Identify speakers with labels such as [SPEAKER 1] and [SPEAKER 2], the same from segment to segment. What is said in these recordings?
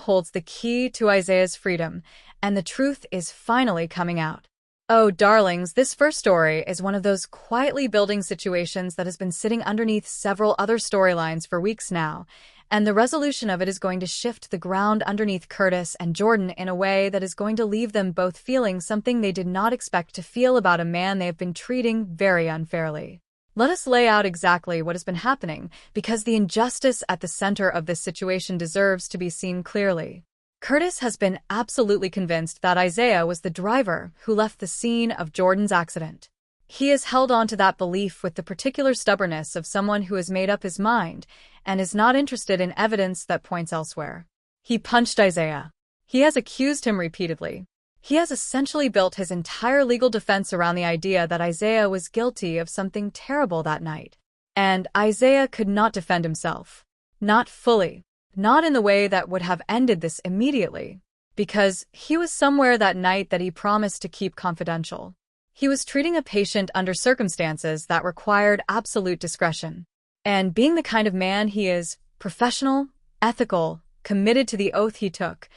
[SPEAKER 1] holds the key to Isaiah's freedom, and the truth is finally coming out. Oh, darlings, this first story is one of those quietly building situations that has been sitting underneath several other storylines for weeks now, and the resolution of it is going to shift the ground underneath Curtis and Jordan in a way that is going to leave them both feeling something they did not expect to feel about a man they have been treating very unfairly. Let us lay out exactly what has been happening, because the injustice at the center of this situation deserves to be seen clearly. Curtis has been absolutely convinced that Isaiah was the driver who left the scene of Jordan's accident. He has held on to that belief with the particular stubbornness of someone who has made up his mind and is not interested in evidence that points elsewhere. He punched Isaiah. He has accused him repeatedly. He has essentially built his entire legal defense around the idea that Isaiah was guilty of something terrible that night. And Isaiah could not defend himself. Not fully. Not in the way that would have ended this immediately, because he was somewhere that night that he promised to keep confidential. He was treating a patient under circumstances that required absolute discretion. And being the kind of man he is, professional, ethical, committed to the oath he took,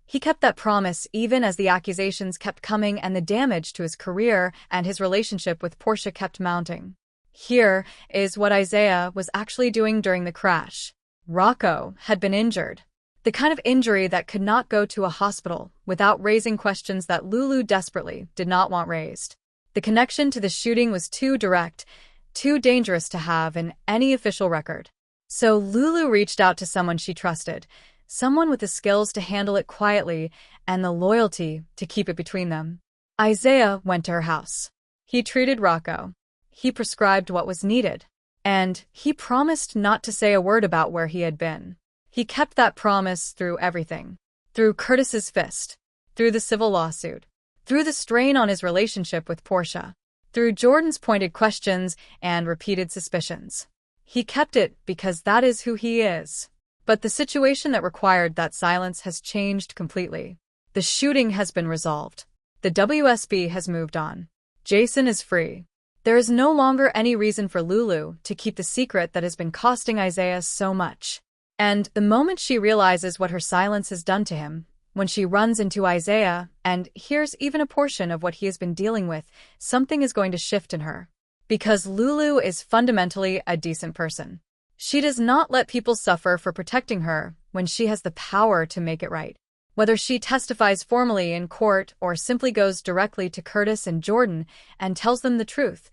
[SPEAKER 1] he kept that promise even as the accusations kept coming and the damage to his career and his relationship with Portia kept mounting. Here is what Isaiah was actually doing during the crash. Rocco had been injured. The kind of injury that could not go to a hospital without raising questions that Lulu desperately did not want raised. The connection to the shooting was too direct, too dangerous to have in any official record. So Lulu reached out to someone she trusted, someone with the skills to handle it quietly and the loyalty to keep it between them. Isaiah went to her house. He treated Rocco. He prescribed what was needed. And he promised not to say a word about where he had been. He kept that promise through everything. Through Curtis's fist. Through the civil lawsuit. Through the strain on his relationship with Portia. Through Jordan's pointed questions and repeated suspicions. He kept it because that is who he is. But the situation that required that silence has changed completely. The shooting has been resolved. The WSB has moved on. Jason is free. There is no longer any reason for Lulu to keep the secret that has been costing Isaiah so much. And the moment she realizes what her silence has done to him, when she runs into Isaiah and hears even a portion of what he has been dealing with, something is going to shift in her. Because Lulu is fundamentally a decent person. She does not let people suffer for protecting her when she has the power to make it right. Whether she testifies formally in court or simply goes directly to Curtis and Jordan and tells them the truth,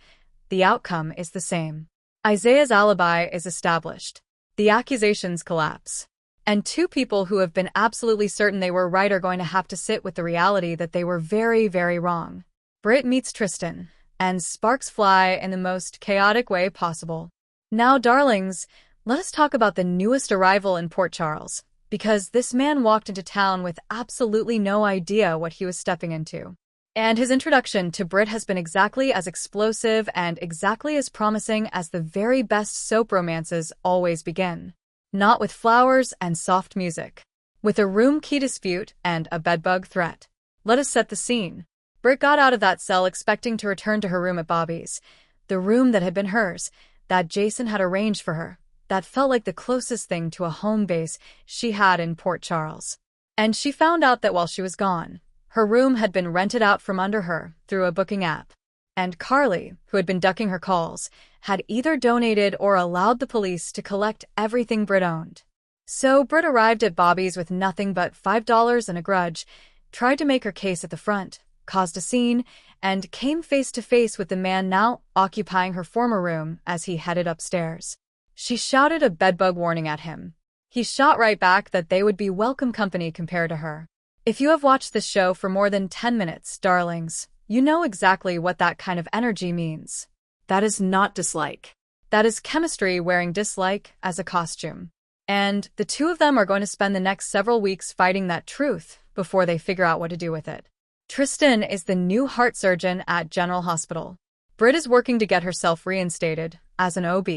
[SPEAKER 1] the outcome is the same. Isaiah's alibi is established. The accusations collapse. And two people who have been absolutely certain they were right are going to have to sit with the reality that they were very, very wrong. Britt meets Tristan, and sparks fly in the most chaotic way possible. Now, darlings, let us talk about the newest arrival in Port Charles. Because this man walked into town with absolutely no idea what he was stepping into. And his introduction to Britt has been exactly as explosive and exactly as promising as the very best soap romances always begin. Not with flowers and soft music. With a room key dispute and a bedbug threat. Let us set the scene. Britt got out of that cell expecting to return to her room at Bobby's. The room that had been hers, that Jason had arranged for her. That felt like the closest thing to a home base she had in Port Charles. And she found out that while she was gone, her room had been rented out from under her through a booking app. And Carly, who had been ducking her calls, had either donated or allowed the police to collect everything Britt owned. So Britt arrived at Bobby's with nothing but $5 and a grudge, tried to make her case at the front, caused a scene, and came face to face with the man now occupying her former room as he headed upstairs. She shouted a bedbug warning at him. He shot right back that they would be welcome company compared to her. If you have watched this show for more than 10 minutes, darlings, you know exactly what that kind of energy means. That is not dislike. That is chemistry wearing dislike as a costume. And the two of them are going to spend the next several weeks fighting that truth before they figure out what to do with it. Tristan is the new heart surgeon at General Hospital. Britt is working to get herself reinstated as an OB.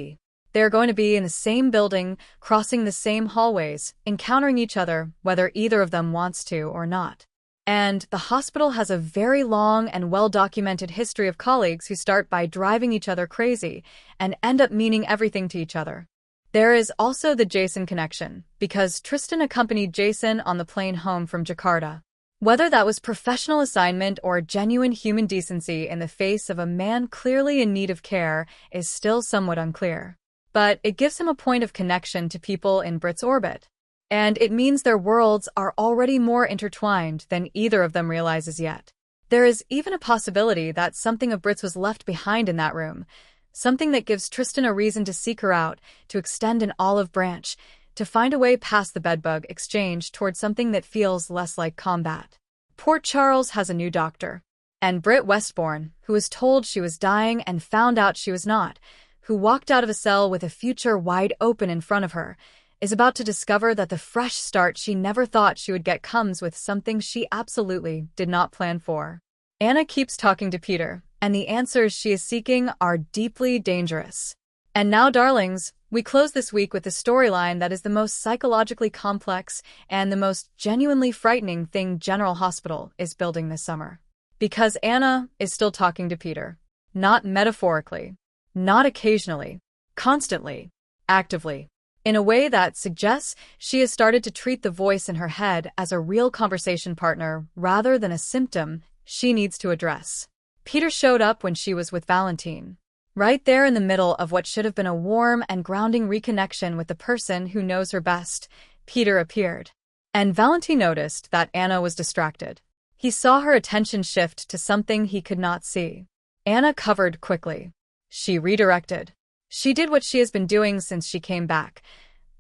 [SPEAKER 1] They are going to be in the same building, crossing the same hallways, encountering each other, whether either of them wants to or not. And the hospital has a very long and well-documented history of colleagues who start by driving each other crazy and end up meaning everything to each other. There is also the Jason connection, because Tristan accompanied Jason on the plane home from Jakarta. Whether that was professional assignment or genuine human decency in the face of a man clearly in need of care is still somewhat unclear. But it gives him a point of connection to people in Britt's orbit. And it means their worlds are already more intertwined than either of them realizes yet. There is even a possibility that something of Britt's was left behind in that room, something that gives Tristan a reason to seek her out, to extend an olive branch, to find a way past the bedbug exchange toward something that feels less like combat. Port Charles has a new doctor. And Britt Westbourne, who was told she was dying and found out she was not, who walked out of a cell with a future wide open in front of her, is about to discover that the fresh start she never thought she would get comes with something she absolutely did not plan for. Anna keeps talking to Peter, and the answers she is seeking are deeply dangerous. And now, darlings, we close this week with a storyline that is the most psychologically complex and the most genuinely frightening thing General Hospital is building this summer. Because Anna is still talking to Peter. Not metaphorically. Not occasionally. Constantly. Actively. In a way that suggests she has started to treat the voice in her head as a real conversation partner rather than a symptom she needs to address. Peter showed up when she was with Valentine. Right there in the middle of what should have been a warm and grounding reconnection with the person who knows her best, Peter appeared. And Valentine noticed that Anna was distracted. He saw her attention shift to something he could not see. Anna covered quickly. She redirected. She did what she has been doing since she came back,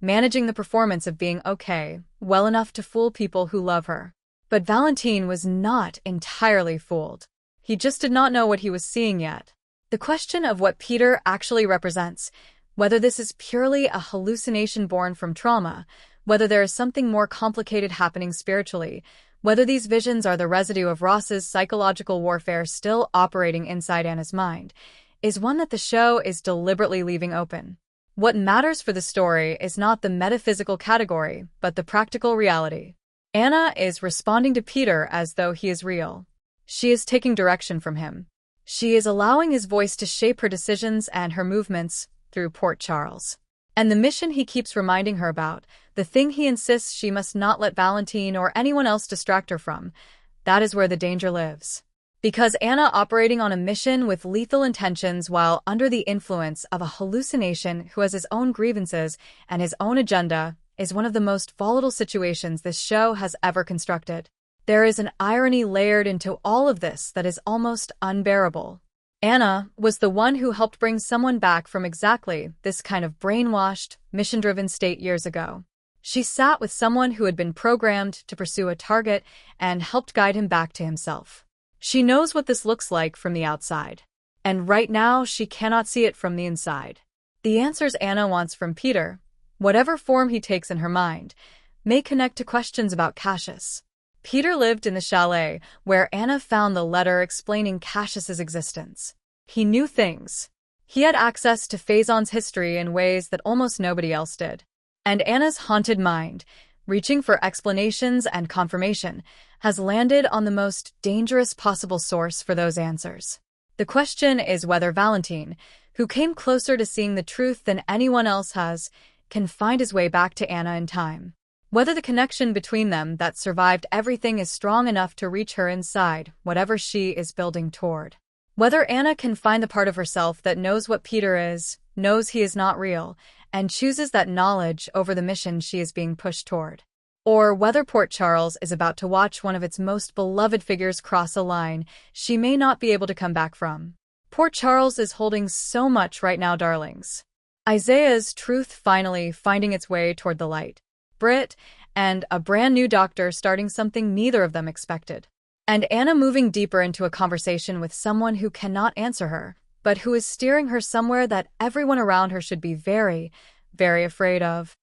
[SPEAKER 1] managing the performance of being okay, well enough to fool people who love her. But Valentine was not entirely fooled. He just did not know what he was seeing yet. The question of what Peter actually represents, whether this is purely a hallucination born from trauma, whether there is something more complicated happening spiritually, whether these visions are the residue of Ross's psychological warfare still operating inside Anna's mind, is one that the show is deliberately leaving open. What matters for the story is not the metaphysical category, but the practical reality. Anna is responding to Peter as though he is real. She is taking direction from him. She is allowing his voice to shape her decisions and her movements through Port Charles. And the mission he keeps reminding her about, the thing he insists she must not let Valentine or anyone else distract her from, that is where the danger lives. Because Anna operating on a mission with lethal intentions while under the influence of a hallucination who has his own grievances and his own agenda is one of the most volatile situations this show has ever constructed. There is an irony layered into all of this that is almost unbearable. Anna was the one who helped bring someone back from exactly this kind of brainwashed, mission-driven state years ago. She sat with someone who had been programmed to pursue a target and helped guide him back to himself. She knows what this looks like from the outside. And right now, she cannot see it from the inside. The answers Anna wants from Peter, whatever form he takes in her mind, may connect to questions about Cassius. Peter lived in the chalet where Anna found the letter explaining Cassius's existence. He knew things. He had access to Faison's history in ways that almost nobody else did. And Anna's haunted mind, reaching for explanations and confirmation, has landed on the most dangerous possible source for those answers. The question is whether Valentine, who came closer to seeing the truth than anyone else has, can find his way back to Anna in time. Whether the connection between them that survived everything is strong enough to reach her inside, whatever she is building toward. Whether Anna can find the part of herself that knows what Peter is, knows he is not real, and chooses that knowledge over the mission she is being pushed toward. Or whether Port Charles is about to watch one of its most beloved figures cross a line she may not be able to come back from. Port Charles is holding so much right now, darlings. Isaiah's truth finally finding its way toward the light. Britt, and a brand new doctor starting something neither of them expected. And Anna moving deeper into a conversation with someone who cannot answer her, but who is steering her somewhere that everyone around her should be very, very afraid of.